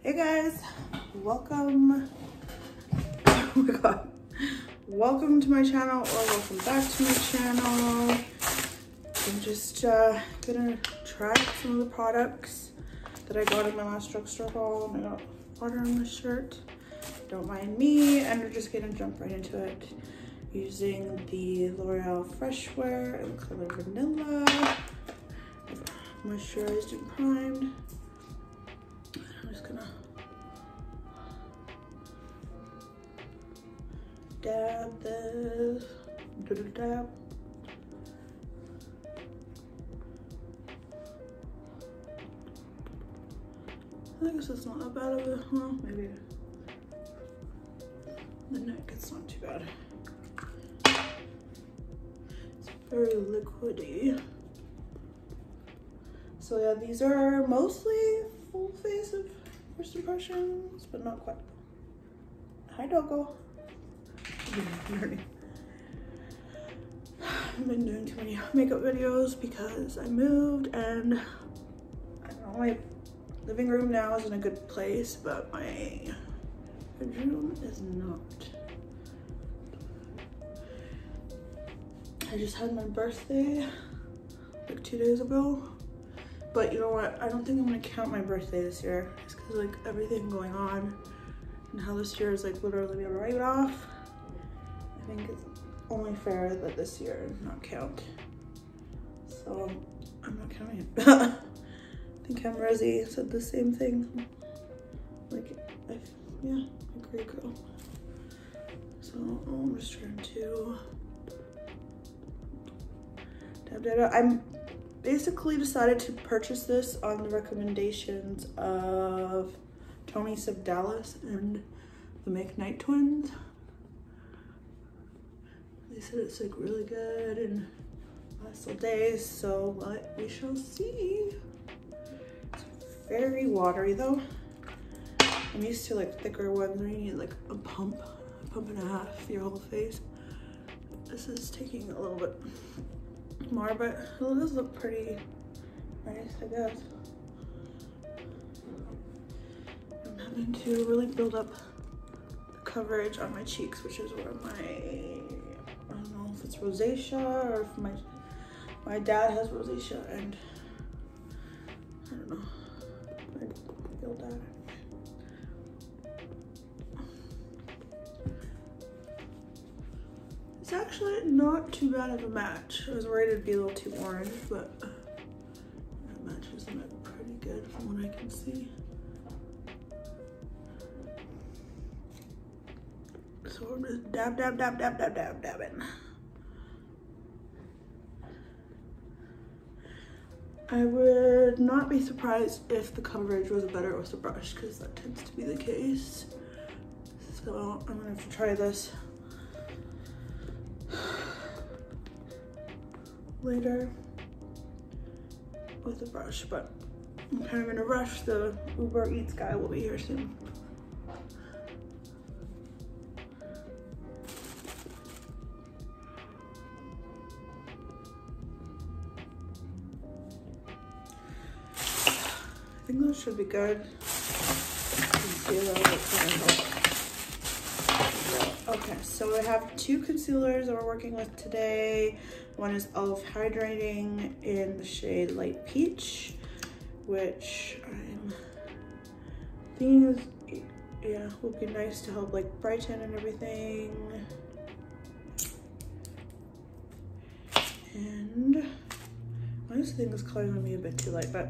Hey guys, welcome. Oh my god, welcome to my channel, or welcome back to my channel. I'm just gonna try some of the products that I got in my last drugstore haul, and I got water on this shirt. Don't mind me, and we're just gonna jump right into it using the L'Oreal Fresh Wear in the color Vanilla. Moisturized and primed. I'm just gonna dab this, dab. I guess it's not that bad of a, well, maybe the neck, it's not too bad. It's very liquidy. So yeah, these are mostly full face of first impressions, but not quite. Hi, doggo. I've been doing too many makeup videos because I moved, and I don't know, my living room now is in a good place, but my bedroom is not. I just had my birthday like 2 days ago. But you know what? I don't think I'm gonna count my birthday this year, just because like everything going on and how this year is like literally a write-off. I think it's only fair that this year not count. So I'm not counting it. I think Resi said the same thing. Like, yeah, agree, girl. So I'm just trying to dab. I'm basically decided to purchase this on the recommendations of Tony Dallas and the McKnight twins. They said it's like really good and lasts all days, so we shall see. It's very watery though. I'm used to like thicker ones where you need like a pump and a half for your whole face. This is taking a little bit more, but it does look pretty nice, I guess. I'm having to really build up the coverage on my cheeks, which is where my, I don't know if it's rosacea or if my dad has rosacea, and I don't know, I feel that. It's actually not too bad of a match. I was worried it'd be a little too orange, but it matches them pretty good from what I can see. So I'm just dabbing. I would not be surprised if the coverage was better with the brush, because that tends to be the case. So I'm gonna have to try this later with the brush, but I'm kind of in a rush. The Uber Eats guy will be here soon. I think those should be good. Okay, so I have two concealers that we're working with today. One is Elf Hydrating in the shade Light Peach, which I'm thinking is, yeah, will be nice to help like brighten and everything. And I just think this color is gonna be a bit too light, but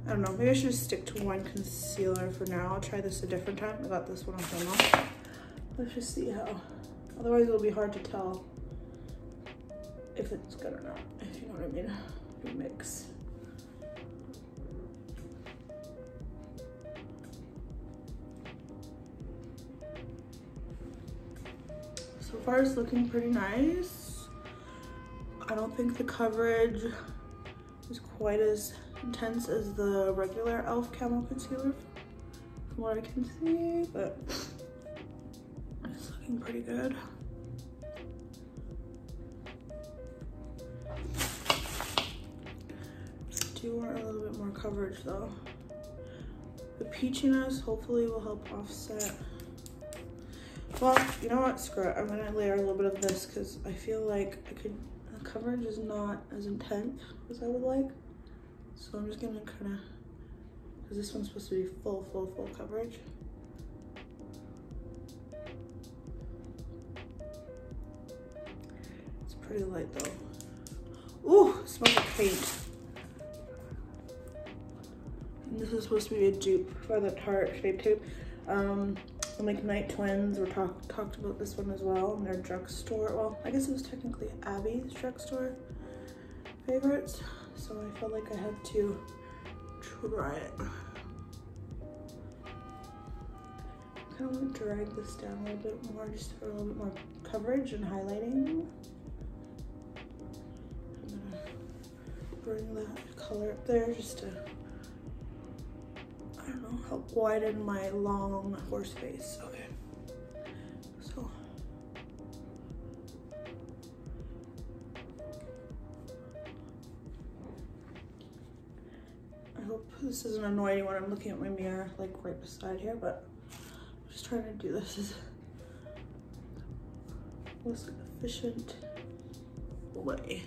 I don't know, maybe I should just stick to one concealer for now. I'll try this a different time. I got this one on camera. Let's just see how. Otherwise it'll be hard to tell if it's good or not, if you know what I mean. You mix. So far it's looking pretty nice. I don't think the coverage is quite as intense as the regular Elf Camo Concealer from what I can see, but it's looking pretty good. do want a little bit more coverage though. The peachiness hopefully will help offset. Well, you know what, screw it. I'm gonna layer a little bit of this because I feel like the coverage is not as intense as I would like. So I'm just gonna kind of, because this one's supposed to be full coverage. It's pretty light though. Ooh, it smells like paint. And this is supposed to be a dupe for the Tarte Shape Tape. Like Night Twins were talked about this one as well in their drugstore. Well, I guess it was technically Abby's drugstore favorites. So I felt like I had to try it. I kind of want to drag this down a little bit more, just for a little bit more coverage and highlighting. I'm gonna bring that color up there just to, I don't know, help widen my long horse face. Okay, so I hope this doesn't annoy anyone. I'm looking at my mirror like right beside here, but I'm just trying to do this as most efficient way.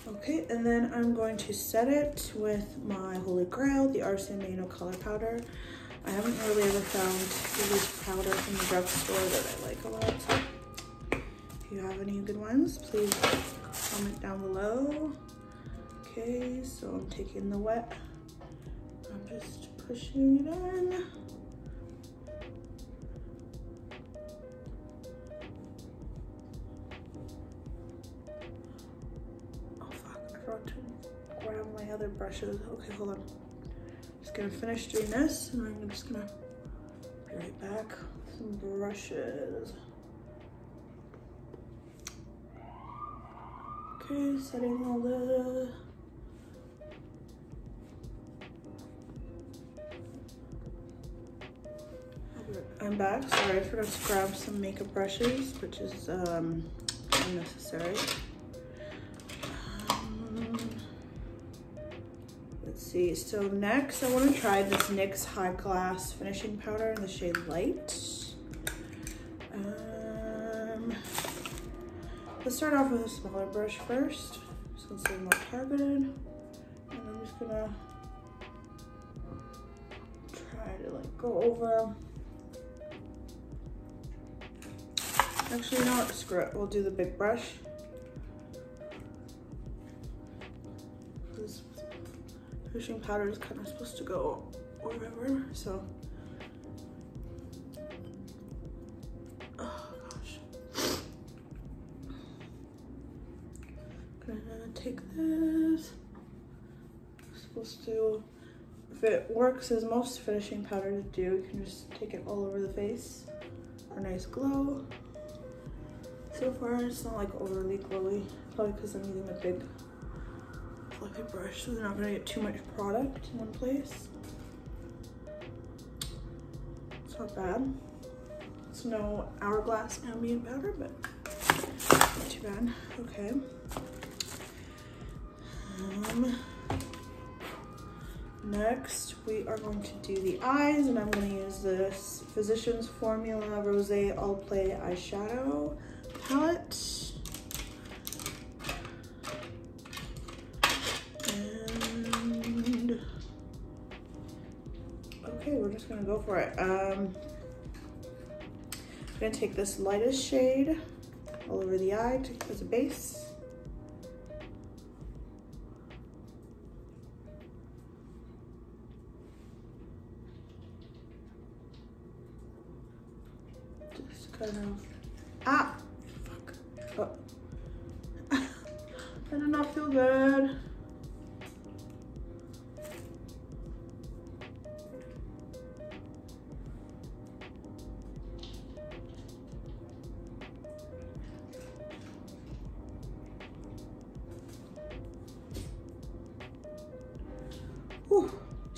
Okay, and then I'm going to set it with my Holy Grail, the Arsene Mano color powder. I haven't really ever found this powder from the drugstore that I like a lot. So if you have any good ones, please comment down below. Okay, so I'm taking the wet. I'm just pushing it in. To grab my other brushes. Okay, hold on. Just gonna finish doing this and I'm just gonna be right back with some brushes. Okay, setting all the I'm back. Sorry, I forgot to grab some makeup brushes, which is unnecessary. Let's see, so next I want to try this NYX High Glass Finishing Powder in the shade Light. Let's start off with a smaller brush first, so it's a little more targeted. And I'm just gonna try to like go over. Actually, you know what, screw it, we'll do the big brush. This finishing powder is kind of supposed to go wherever, so. Oh gosh. Gonna take this. I'm supposed to, if it works as most finishing powder to do, you can just take it all over the face for a nice glow. So far, it's not like overly glowy, probably because I'm using a big fluffy brush, so they're not gonna get too much product in one place. It's not bad. It's no Hourglass ambient powder, but not too bad. Okay. Next, we are going to do the eyes, and I'm going to use this Physicians Formula Rosé All Play Eyeshadow palette. And okay, we're just gonna go for it. I'm gonna take this lightest shade all over the eye as a base. Just kind of, fuck. Oh. I do not feel good. Whew,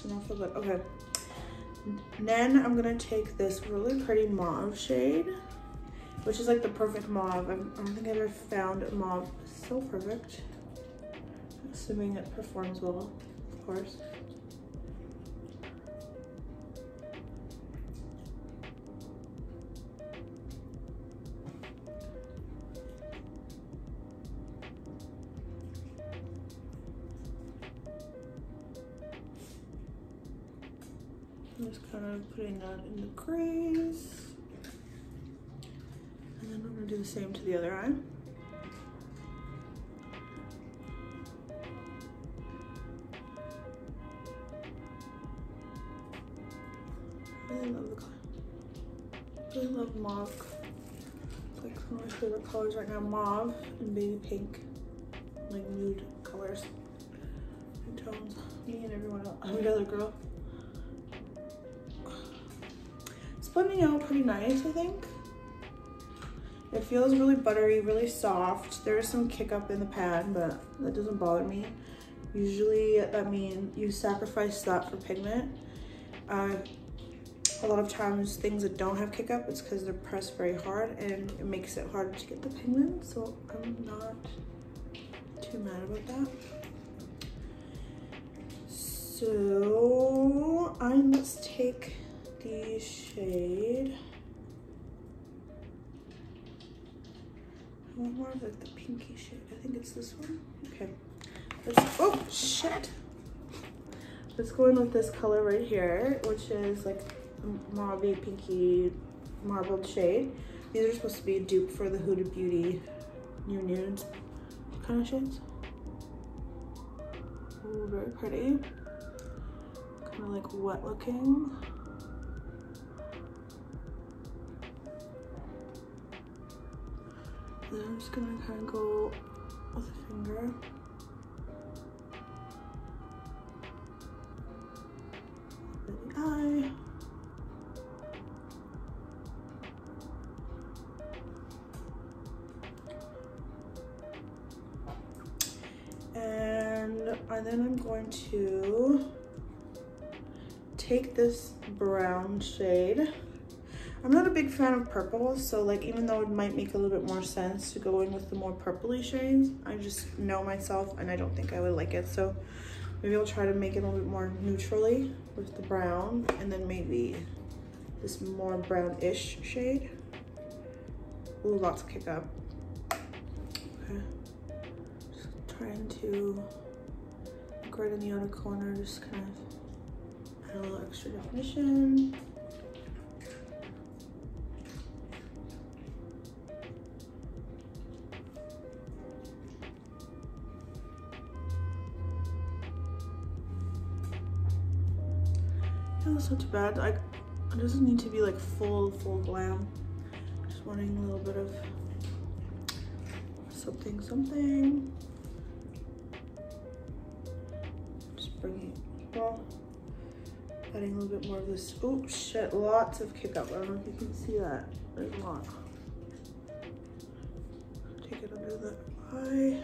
do not feel good. Okay. And then I'm gonna take this really pretty mauve shade, which is like the perfect mauve. I don't think I've ever found a mauve so perfect. Assuming it performs well, of course. I'm just kind of putting that in the crease. And then I'm gonna do the same to the other eye. I really love the color. I really love mauve. It's like one of my favorite colors right now, mauve and baby pink. Like nude colors and tones. Me and everyone else, every other girl. It's blending out pretty nice, I think. It feels really buttery, really soft. There is some kick up in the pad, but that doesn't bother me. Usually, I mean, you sacrifice that for pigment. A lot of times things that don't have kick up, it's because they're pressed very hard and it makes it harder to get the pigment. So I'm not too mad about that. So let's take the shade. I want more of like the pinky shade. I think it's this one. Okay. Oh shit. Let's go in with this color right here, which is like a mauve-y, pinky, marbled shade. These are supposed to be a dupe for the Huda Beauty New Nudes kind of shades. Ooh, very pretty. Kind of like wet looking. Then I'm just gonna kind of go with a finger. In the eye. And then I'm going to take this brown shade. I'm not a big fan of purple, so like even though it might make a little bit more sense to go in with the more purpley shades, I just know myself and I don't think I would like it. So maybe I'll try to make it a little bit more neutrally with the brown, and then maybe this more brownish shade. Ooh, lots of kick up. Okay. Just trying to, like right in the outer corner, just kind of add a little extra definition. That's not too bad. Like, it doesn't need to be like full glam. Just wanting a little bit of something. Just bringing, well, adding a little bit more of this. Oh shit, lots of kick up. I don't know if you can see that. There's a lot. Take it under the eye.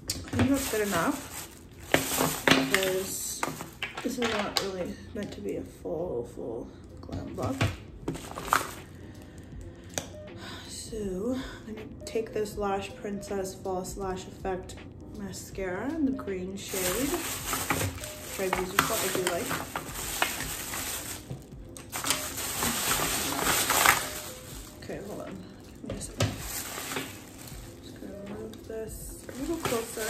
I think that's good enough because this is not really meant to be a full glam look. So I'm gonna take this Lash Princess False Lash Effect mascara in the green shade, which I've used before. I do like. Okay, hold on. Give me a second. Just gonna move this a little closer.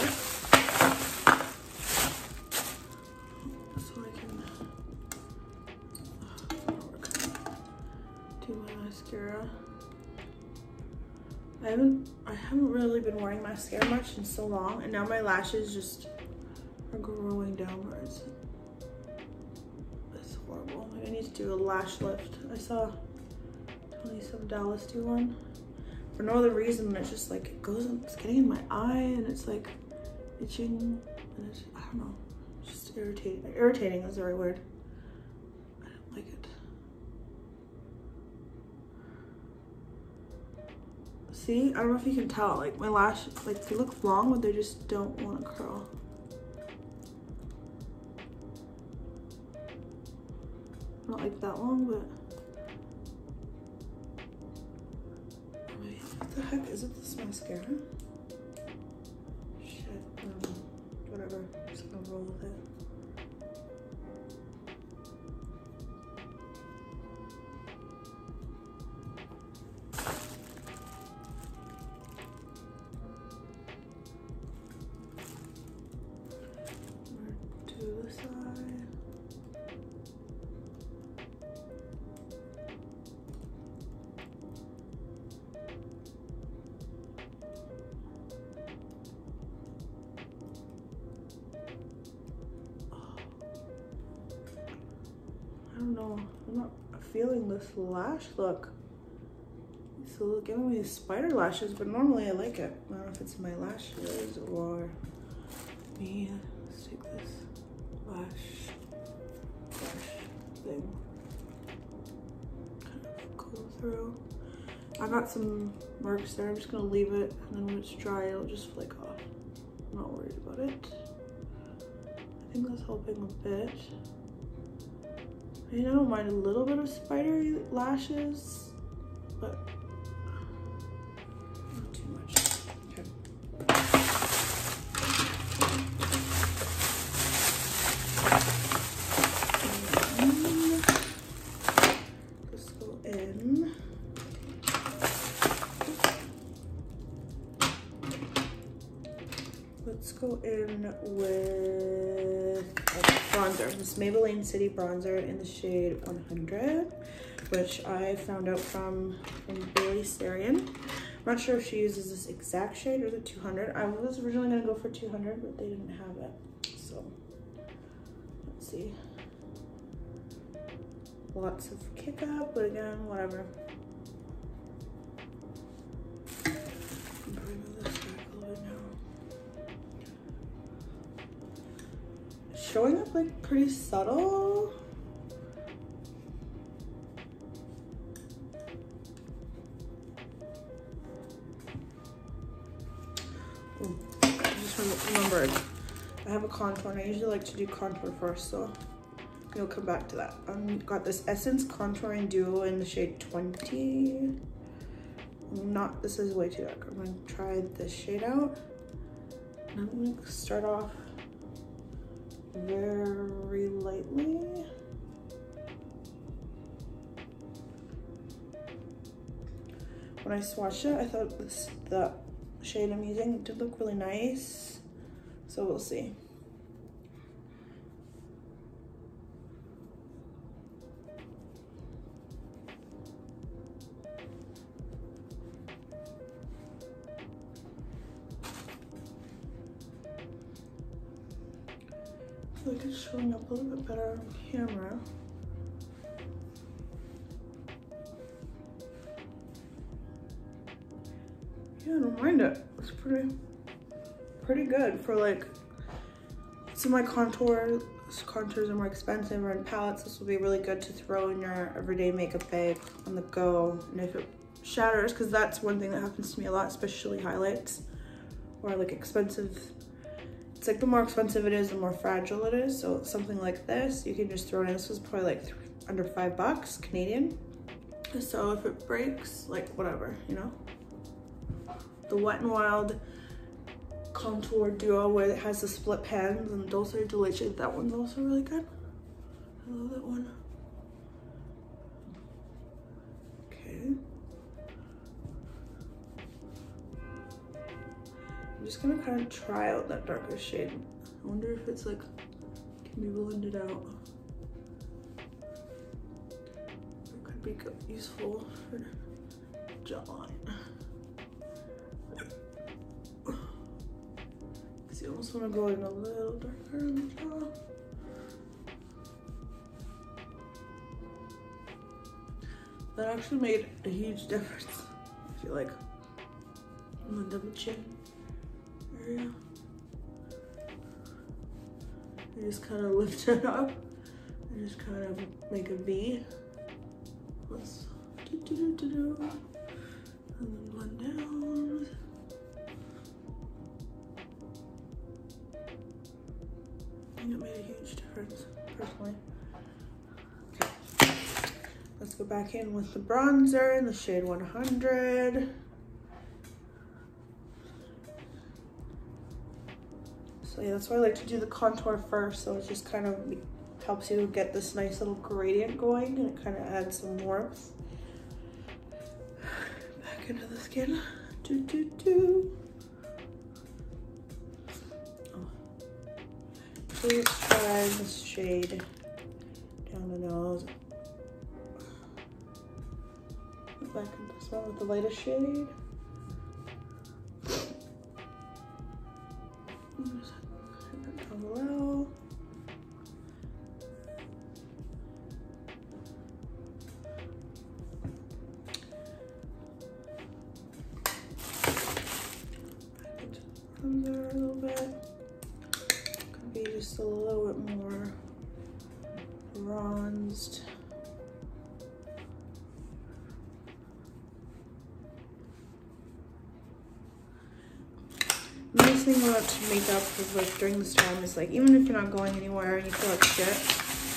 Mascara. I haven't really been wearing mascara much in so long, and now my lashes just are growing downwards. It's horrible. I need to do a lash lift. I saw some Dallas do one for no other reason. It's just like it's getting in my eye and it's like itching, and it's, I don't know, it's just irritating. Irritating is the right word. I don't like it. See, I don't know if you can tell, like my lashes, like they look long, but they just don't want to curl. Not like that long, but wait, what the heck is it? This mascara? Shit, whatever. I'm just gonna roll with it. To the side. I don't know. I'm not feeling this lash look. It's giving me spider lashes, but normally I like it. I don't know if it's my lashes or me. Let's take this lash thing. Kind of go through. I got some marks there. I'm just gonna leave it, and then when it's dry, it'll just flake off. I'm not worried about it. I think that's helping a bit. I mean, I don't mind a little bit of spidery lashes, but not too much. Okay. Let's go in. Let's go in with bronzer. This Maybelline City bronzer in the shade 100, which I found out from Bailey Sarian. I'm not sure if she uses this exact shade or the 200. I was originally gonna go for 200, but they didn't have it. So let's see. Lots of kick up, but again, whatever. Showing up like pretty subtle. Ooh, I just remembered I have a contour, and I usually like to do contour first, so we'll come back to that. Got this Essence Contouring Duo in the shade 20. This is way too dark. I'm gonna try this shade out. And I'm gonna start off very lightly. When I swatched it, I thought the shade I'm using did look really nice, so we'll see. I feel like it's showing up a little bit better on camera. Yeah, I don't mind it. It's pretty good for like, so my contours are more expensive, or in palettes, this will be really good to throw in your everyday makeup bag on the go. And if it shatters, because that's one thing that happens to me a lot, especially highlights or like expensive. It's like the more expensive it is, the more fragile it is. So something like this, you can just throw it in. This was probably like under $5 Canadian. So if it breaks, like whatever, you know. The Wet n Wild Contour Duo, where it has the split pans, and Dulce de Leche, that one's also really good. I love that one. Okay. I'm just gonna kind of try out that darker shade. I wonder if it's like, can be blended out. It could be useful for jawline. Because you almost want to go in a little darker on the jaw. That actually made a huge difference, I feel like, on the double chin area. You just kind of lift it up and just kind of make a V. Let's and then blend down. I think it made a huge difference, personally. Okay. go back in with the bronzer in the shade 100. So yeah, that's why I like to do the contour first, so it just kind of helps you get this nice little gradient going, and it kind of adds some warmth back into the skin. So let's try this shade down the nose. Back into this one with the lightest shade. Just hit that down below. Back into the bronzer a little bit. Could be just a little bit more bronzed. The nice thing about makeup is like during this time is like, even if you're not going anywhere and you feel like shit,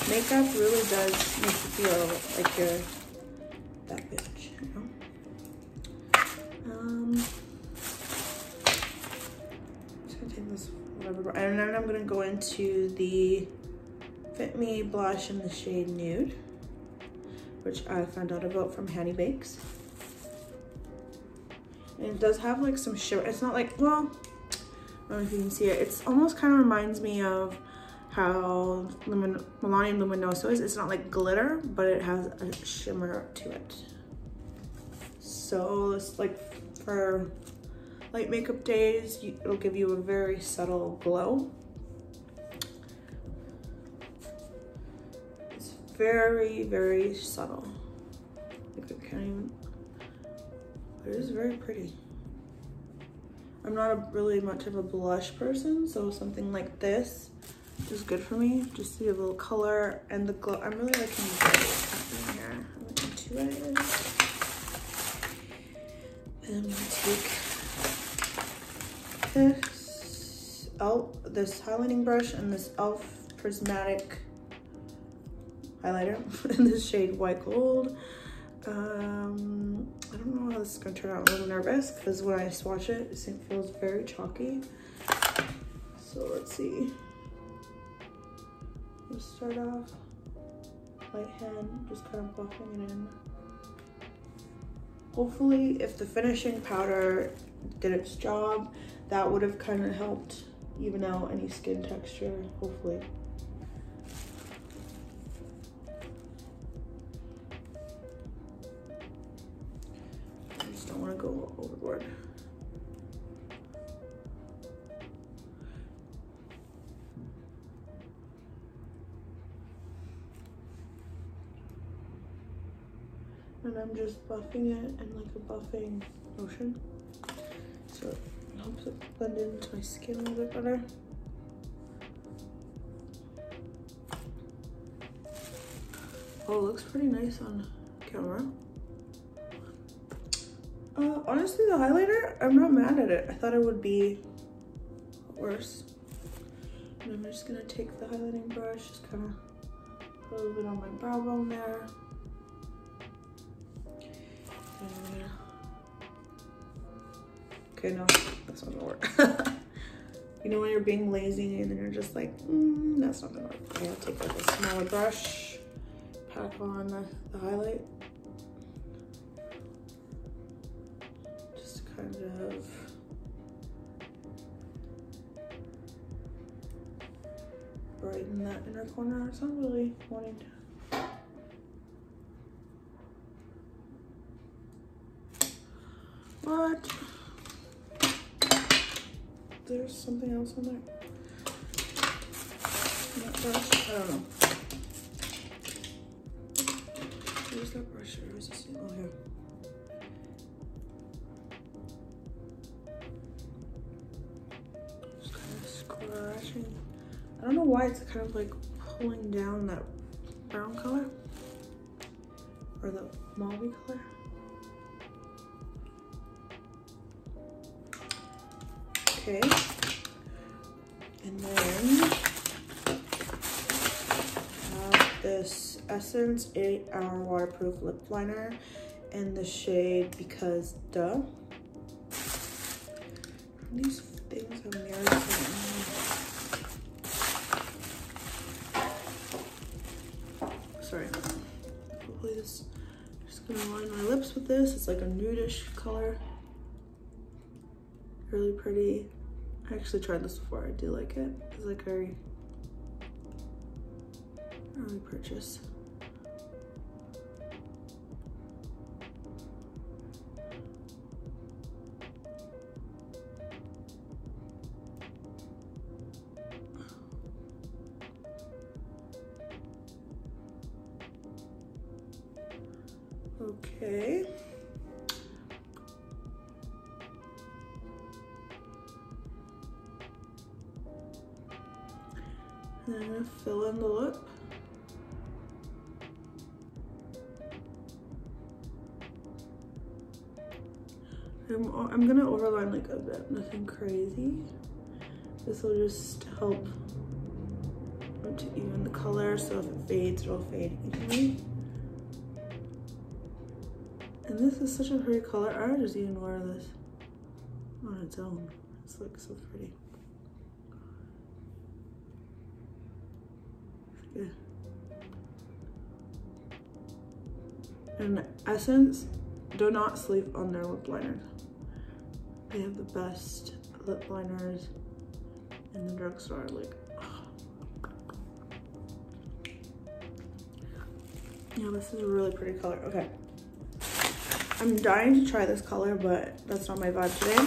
makeup really does make you feel like you're that bitch, you know? Just gonna take this whatever, and then I'm gonna go into the Fit Me blush in the shade Nude, which I found out about from Hanny Bakes. And it does have like some shimmer. It's not like, well, I don't know if you can see it. It's almost kind of reminds me of how Milani Luminoso is. It's not like glitter, but it has a shimmer to it. So it's like for light makeup days, it'll give you a very subtle glow. It's very, very subtle. Like I can't even, but it is very pretty. I'm not really much of a blush person, so something like this is good for me. Just see a little color and the glow. I'm really liking the glow happening here. I'm into it. And I'm gonna take this highlighting brush and this e.l.f. Prismatic highlighter in this shade White Gold. I don't know how this is gonna turn out. I'm a little nervous because when I swatch it, it feels very chalky. So let's see. Let's start off light hand, just kind of buffing it in. Hopefully, if the finishing powder did its job, that would have kind of helped even out any skin texture, hopefully. Don't want to go overboard. And I'm just buffing it in like a buffing motion, so it helps it blend into my skin a little bit better. Oh, it looks pretty nice on camera. Honestly, the highlighter, I'm not mad at it. I thought it would be worse. And I'm just gonna take the highlighting brush, just kind of put a little bit on my brow bone there. And okay, no, that's not gonna work. You know when you're being lazy and then you're just like, that's not gonna work. Okay, I'll take like a smaller brush, pack on the highlight. Kind of brighten that inner corner. It's not really wanting to. What? There's something else on there. That brush? I don't know. Where's that brush? Where is this? Oh, here. I don't know why it's kind of like pulling down that brown color or the mauve color. Okay, and then I have this Essence 8-Hour Waterproof Lip Liner in the shade Because Duh. These things have mirrors in them. Sorry. Hopefully this, I'm just gonna line my lips with this. It's like a nudish color. Really pretty. I actually tried this before. I do like it. It's like very early purchase. Okay. And I'm gonna fill in the lip. I'm gonna overline like a bit, nothing crazy. This will just help to even the color, so if it fades, it'll fade evenly. And this is such a pretty color. I would just even wear this on its own. It's like so pretty. Yeah. And Essence, do not sleep on their lip liners. They have the best lip liners in the drugstore. Like, oh. Yeah, this is a really pretty color. Okay. I'm dying to try this color, but that's not my vibe today.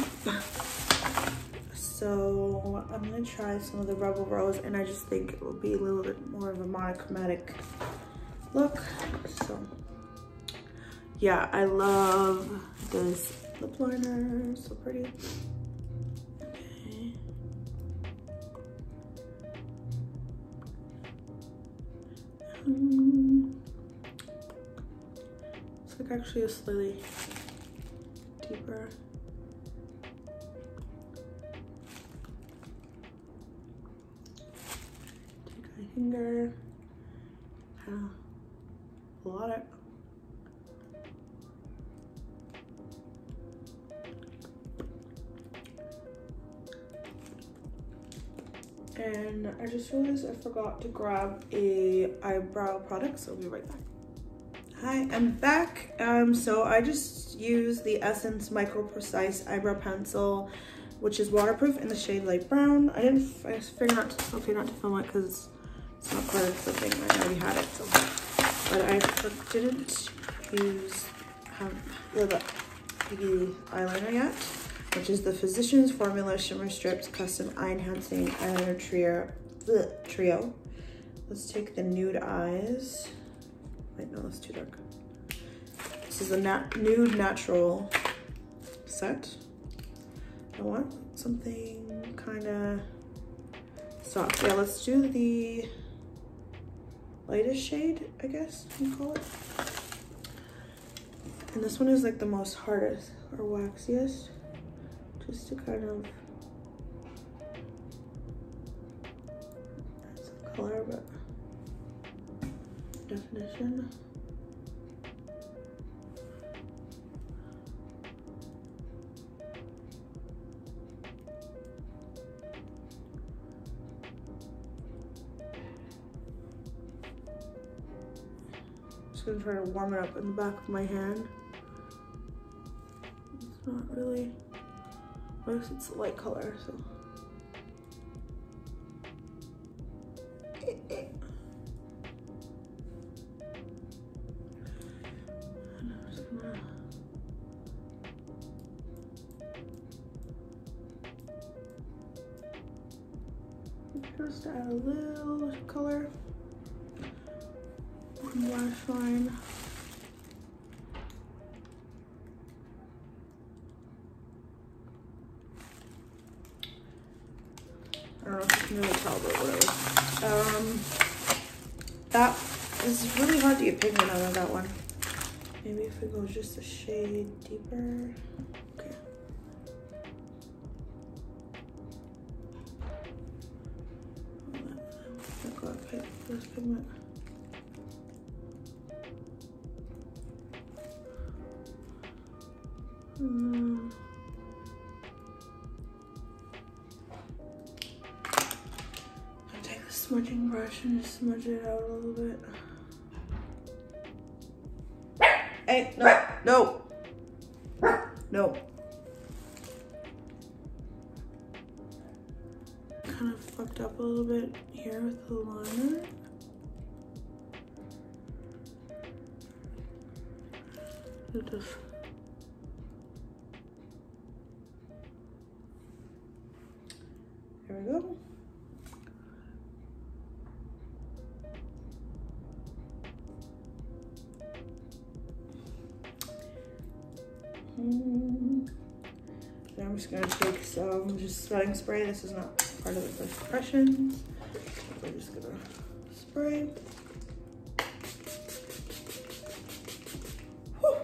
So I'm gonna try some of the Rebel Rose, and I just think it will be a little bit more of a monochromatic look. So yeah, I love this lip liner, so pretty. Okay. It's like actually a slightly deeper. Take my finger, kind of blot it. And I just realized I forgot to grab a eyebrow product, so I'll be right back. Hi, I'm back. So I just used the Essence Micro Precise Eyebrow Pencil, which is waterproof in the shade light brown. I figured not to film it because it's not part of the thing. I already had it, so. But I didn't use the eyeliner yet, which is the Physicians Formula Shimmer Strips Custom Eye Enhancing Eyeliner Trio. Let's take the nude eyes. Wait, no, that's too dark. This is a nude natural set. I want something kind of soft. Yeah, let's do the lightest shade, I guess you call it. And this one is like the most hardest or waxiest, just to kind of add some color, but definition. Just gonna try to warm it up in the back of my hand. It's not really, I guess it's a light color, so. Just add a little color on the lash line. I don't know if you can really tell, but whatever. That is really hard to get pigment out of that one. Maybe if it goes just a shade deeper. Okay. This pigment. And I'll take the smudging brush and just smudge it out a little bit. Hey, no, no, no. Kind of fucked up a little bit here with the liner. Just there we go. And I'm just gonna take some setting spray. This is not part of the first impressions. We're just gonna spray. Whew.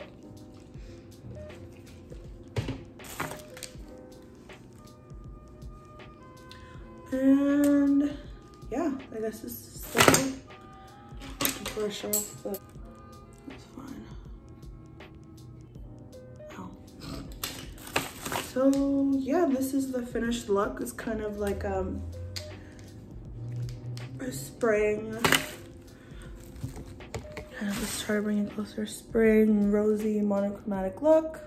And yeah, I guess this is the brush off the. That's fine. Ow. So yeah, this is the finished look. It's kind of like a spring. Let's try to bring it closer. Spring, rosy, monochromatic look.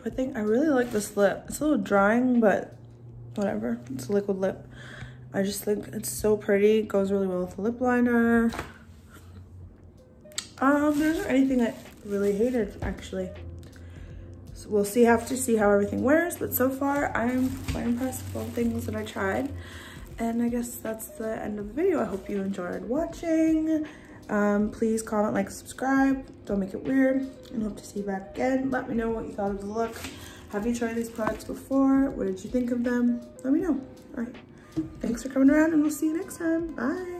I think I really like this lip. It's a little drying, but whatever. It's a liquid lip. I just think it's so pretty. It goes really well with the lip liner. There's not anything I really hated, actually. So we'll see, have to see how everything wears, but so far I'm quite impressed with all the things that I tried. And I guess that's the end of the video. I hope you enjoyed watching. Please comment, like, subscribe. Don't make it weird. And hope to see you back again. Let me know what you thought of the look. Have you tried these products before? What did you think of them? Let me know. All right. Thanks for coming around, and we'll see you next time. Bye.